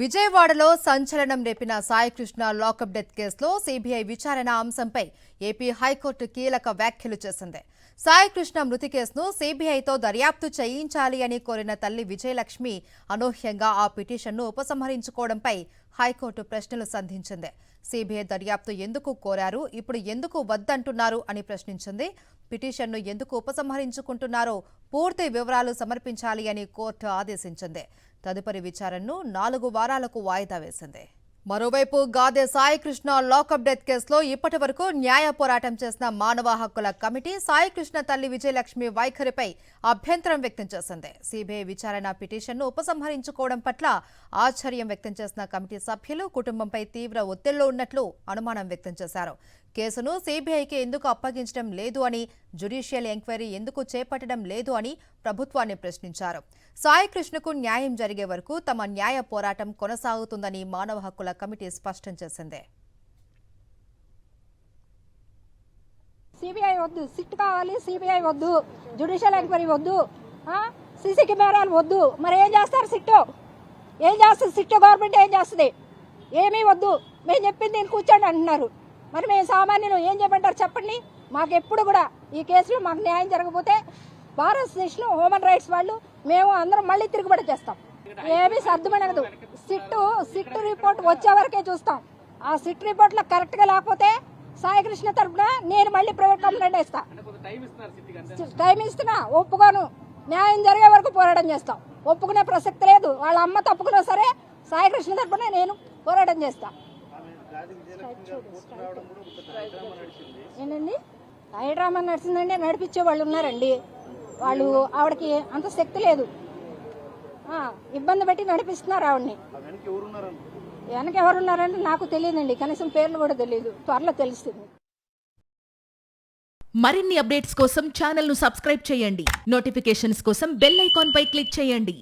విజయవాడలో సంచలనం రేపిన Saikrishna lockup death కేసులో సీబీఐ విచారణ అంశంపై ఏపీ హైకోర్టు కీలక వ్యాఖ్యలు చేసింది. సాయికృష్ణ మృతి కేసును సీబీఐతో దర్యాప్తు చేయించాలి అని కోరిన తల్లి విజయలక్ష్మి అనూహ్యంగా ఆ పిటిషన్ను ఉపసంహరించుకోవడంపై హైకోర్టు ప్రశ్నలు సంధించింది. సీబీఐ దర్యాప్తు ఎందుకు కోరారు, ఇప్పుడు ఎందుకు వద్దంటున్నారు అని ప్రశ్నించింది. పిటిషన్ను ఎందుకు ఉపసంహరించుకుంటున్నారో పూర్తి వివరాలు సమర్పించాలి అని కోర్టు ఆదేశించింది. తదుపరి విచారణను 4 వారాలకు వాయిదా వేసింది. మరోవైపు గాదె సాయికృష్ణ లాకప్ డెత్ కేసులో ఇప్పటి వరకు న్యాయ పోరాటం చేసిన మానవ హక్కుల కమిటీ సాయికృష్ణ తల్లి విజయలక్ష్మి వైఖరిపై అభ్యంతరం వ్యక్తం చేసింది. సీబీఐ విచారణ పిటిషన్ను ఉపసంహరించుకోవడం పట్ల ఆశ్చర్యం వ్యక్తం చేసిన కమిటీ సభ్యులు కుటుంబంపై తీవ్ర ఒత్తిళ్లు ఉన్నట్లు అనుమానం వ్యక్తం చేశారు. కేసును సీబీఐకి ఎందుకు అప్పగించడం లేదు అని, జ్యుడిషియల్ ఎంక్వైరీ ఎందుకు చేపట్టడం లేదు అని ప్రభుత్వాన్ని ప్రశ్నించారు. సాయికృష్ణకు న్యాయం జరిగే వరకు తమ న్యాయ పోరాటం కొనసాగుతుందని మానవ హక్కుల కమిటీ స్పష్టం చేసింది. సిబిఐ వద్దు, సిట్ కావాలి, సిబిఐ వద్దు, జ్యుడిషియల్ ఎంక్వైరీ వద్దు, సీసీ కెమెరాలు వద్దు. మరి ఏం చేస్తారు సిట్? ఏం చేస్తుంది సిట్? గవర్నమెంట్ ఏం చేస్తుంది? ఏమీ వద్దు, మేము చెప్పింది నేను కూర్చోండి అంటున్నారు. మరి మేము సామాన్యులు ఏం చెప్పంటారు చెప్పండి? మాకు ఎప్పుడు కూడా ఈ కేసులో మాకు న్యాయం జరగకపోతే భారత్ నేషనల్ హ్యూమన్ రైట్స్ వాళ్ళు మేము అందరం మళ్ళీ తిరుగుబడి చేస్తాం. ఏమీ సర్దుమనగదు. సిట్ రిపోర్ట్ వచ్చే వరకే చూస్తాం. ఆ సిట్ రిపోర్ట్లో కరెక్ట్గా లేకపోతే సాయికృష్ణ తరఫున నేను మళ్ళీ ప్రైవేట్ కంప్లైంట్ వేస్తా. టైం ఇస్తున్నా, ఒప్పుకోను. న్యాయం జరిగే వరకు పోరాటం చేస్తాం. ఒప్పుకునే ప్రసక్తి లేదు. వాళ్ళ అమ్మ తప్పుకున్నా సరే సాయికృష్ణ తరఫున నేను పోరాటం చేస్తా. ఏంటండి హైడ్రామా నడిచిందండి, నడిపించే వాళ్ళు ఉన్నారండి. వాళ్ళు ఆవిడకి అంత శక్తి లేదు, ఇబ్బంది పెట్టి నడిపిస్తున్నారు ఆవిడని. వెనక ఎవరున్నారంటే నాకు తెలియదండి, కనీసం పేర్లు కూడా తెలియదు. త్వరలో తెలుస్తుంది. మరిన్ని అప్డేట్స్ కోసం ఛానల్ ను సబ్స్క్రైబ్ చేయండి. నోటిఫికేషన్స్ కోసం బెల్ ఐకాన్ పై క్లిక్ చేయండి.